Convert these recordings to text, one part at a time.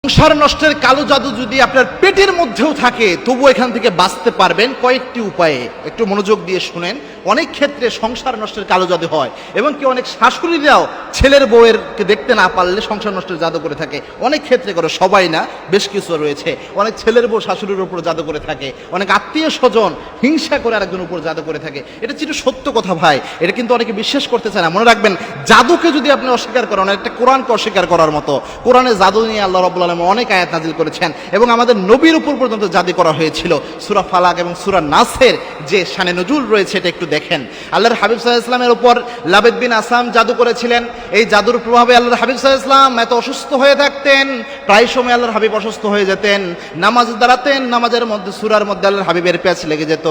সংসার নষ্টের কালো জাদু যদি আপনার পেটের মধ্যেও থাকে তবু এখান থেকে বাঁচতে পারবেন কয়েকটি উপায়ে। একটু মনোযোগ দিয়ে শুনেন। অনেক ক্ষেত্রে সংসার নষ্টের কালো জাদু হয় এবং কি অনেক শাশুড়িরাও ছেলের বউয়েরকে দেখতে না পারলে সংসার নষ্টের জাদু করে থাকে। অনেক ক্ষেত্রে করে, সবাই না, বেশ কিছু রয়েছে। অনেক ছেলের বউ শাশুড়ির উপর জাদু করে থাকে, অনেক আত্মীয় স্বজন হিংসা করে আরেকজনের উপর জাদু করে থাকে। এটা ছিল সত্য কথা ভাই, এটা কিন্তু অনেকে বিশ্বাস করতে চায় না। মনে রাখবেন, জাদুকে যদি আপনি অস্বীকার করেন, একটা কোরআনকে অস্বীকার করার মতো। কোরআনে জাদু নিয়ে আল্লাহ রাব্বুল আলামিন অনেক আয়াত নাজিল করেছেন এবং আমাদের নবীর উপর পর্যন্ত জাদু করা হয়েছিল। সূরা ফালাক এবং সূরা নাসের যে শানে নজুল রয়েছে এটা একটু দেখেন। আল্লাহর হাবিব সাল্লাল্লাহু আলাইহি ওয়াসাল্লামের উপর লাবিদ বিন আসাম জাদু করেছিলেন। এই জাদুর প্রভাবে আল্লাহর হাবিব সাল্লাল্লাহু আলাইহি ওয়াসাল্লাম এত অসুস্থ হয়ে থাকতেন, প্রায় সময় আল্লাহর হাবিব অসুস্থ হয়ে যেতেন। নামাজ দাঁড়াতেন, নামাজের মধ্যে সূরার মধ্যে আল্লাহর হাবিবের প্যাচ লেগে যেত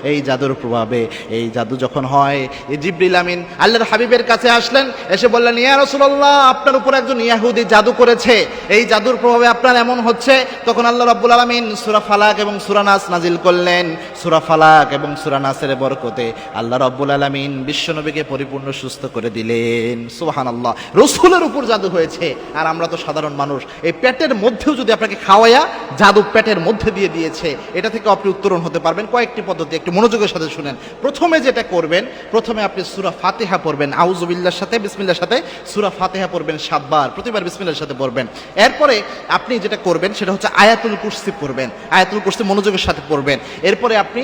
এই জাদুর প্রভাবে। এই জাদু যখন হয়, এই জিবরিল আমিন আল্লাহর হাবিবের কাছে আসলেন, এসে বললেন, ইয়া রাসূলুল্লাহ, আপনার উপর একজন ইহুদি জাদু করেছে, এই জাদুর প্রভাবে আপনার এমন হচ্ছে। তখন আল্লাহ রাব্বুল আলামিন সূরা ফালাক এবং সূরা নাস নাজিল করলেন। সূরা ফালাক এবং সূরা নাসের বরকতে আল্লাহ রাব্বুল আলামিন বিশ্বনবীকে পরিপূর্ণ সুস্থ করে দিলেন। সুবহানাল্লাহ। রাসূলের উপর জাদু হয়েছে, আর আমরা তো সাধারণ মানুষ। এই পেটের মধ্যেও যদি আপনাকে খাওয়ায়া জাদু পেটের মধ্যে দিয়ে দিয়েছে, এটা থেকে আপনি উত্তরণ হতে পারবেন কয়েকটি পদ্ধতি। একটু মনোযোগের সাথে শুনেন। প্রথমে যেটা করবেন, প্রথমে আপনি সূরা ফাতিহা পড়বেন, আউযু বিল্লাহর সাথে বিসমিল্লাহর সাথে সূরা ফাতিহা পড়বেন 7 বার, প্রতিবার বিসমিল্লাহর সাথে পড়বেন। এরপরে আপনি যেটা করবেন সেটা হচ্ছে আয়াতুল কুরসি পড়বেন। আয়াতুল কুরসি মনোযোগের সাথে পড়বেন। এরপরে আপনি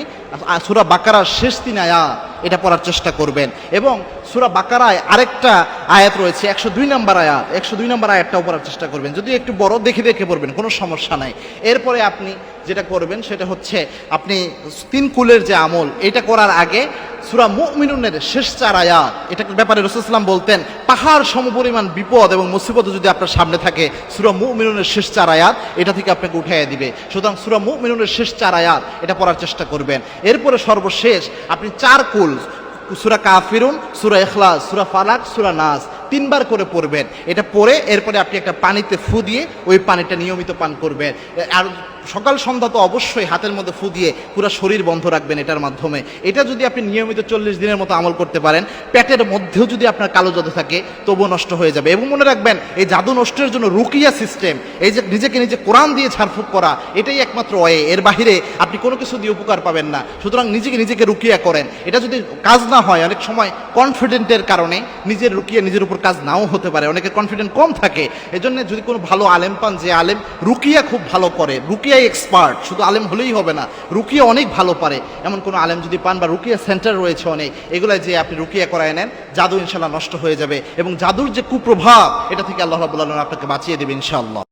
সূরা বাকারার শেষ 3 আয়াত এটা পড়ার চেষ্টা করবেন। এবং সূরা বাকারায় আরেকটা আয়াত রয়েছে 102 নম্বর আয়াত, 102 নম্বর আয়াতটাও পড়ার চেষ্টা করবেন। যদি একটু বড় দেখে দেখে পড়বেন, কোনো সমস্যা নাই। এরপরে আপনি যেটা করবেন সেটা হচ্ছে আপনি 3 কুলের যে আমল, এটা করার আগে সূরা মুমিনুনের শেষ 4 আয়াত, এটার ব্যাপারে রাসূল সাল্লাল্লাহু আলাইহি ওয়াসাল্লাম বলতেন, পাহাড় সমপরিমাণ বিপদ এবং মুসিবত যদি আপনার সামনে থাকে, সূরা মুমিনুনের শেষ 4 আয়াত এটা থেকে আপনাকে উঠাইয়া দিবে। সুতরাং সূরা মুমিনুনের শেষ 4 আয়াত এটা পড়ার চেষ্টা করবেন। এরপরে সর্বশেষ আপনি 4 কুল, সূরা কাফিরুন, সূরা ইখলাস, সূরা ফালাক, সূরা নাস 3 বার করে পড়বেন। এটা পড়ে এরপরে আপনি একটা পানিতে ফু দিয়ে ওই পানিটা নিয়মিত পান করবেন। আর সকাল সন্ধ্যা তো অবশ্যই হাতের মধ্যে ফু দিয়ে পুরো শরীর বন্ধ রাখবেন এটার মাধ্যমে। এটা যদি আপনি নিয়মিত 40 দিনের মতো আমল করতে পারেন, পেটের মধ্যেও যদি আপনার কালো জাদু থাকে তবুও নষ্ট হয়ে যাবে। এবং মনে রাখবেন, এই জাদু নষ্টের জন্য রুকিয়া সিস্টেম, এই যে নিজেকে নিজে কোরআন দিয়ে ঝাড়ফুঁক করা, এটাই একমাত্র ওয়ে। এর বাহিরে আপনি কোনো কিছু দিয়ে উপকার পাবেন না। সুতরাং নিজেকে রুকিয়া করেন। এটা যদি কাজ না হয়, অনেক সময় কনফিডেন্টের কারণে নিজের রুকিয়া নিজের উপর কাজ নাও হতে পারে, অনেকের কনফিডেন্ট কম থাকে। এজন্য যদি কোনো ভালো আলেম পান, যে আলেম রুকিয়া খুব ভালো করে, রুকিয়া এক্সপার্ট, শুধু আলেম হলেই হবে না, রুকিয়া অনেক ভালো পারে, এমন কোনো আলেম যদি পান, বা রুকিয়া সেন্টার রয়েছে অনেক, এগুলো যে আপনি রুকিয়া করায় নেন, জাদু ইনশাআল্লাহ নষ্ট হয়ে যাবে এবং জাদুর যে কুপ্রভাব এটা থেকে আল্লাহ রাব্বুল আলামিন আপনাকে বাঁচিয়ে দেবে ইনশাআল্লাহ।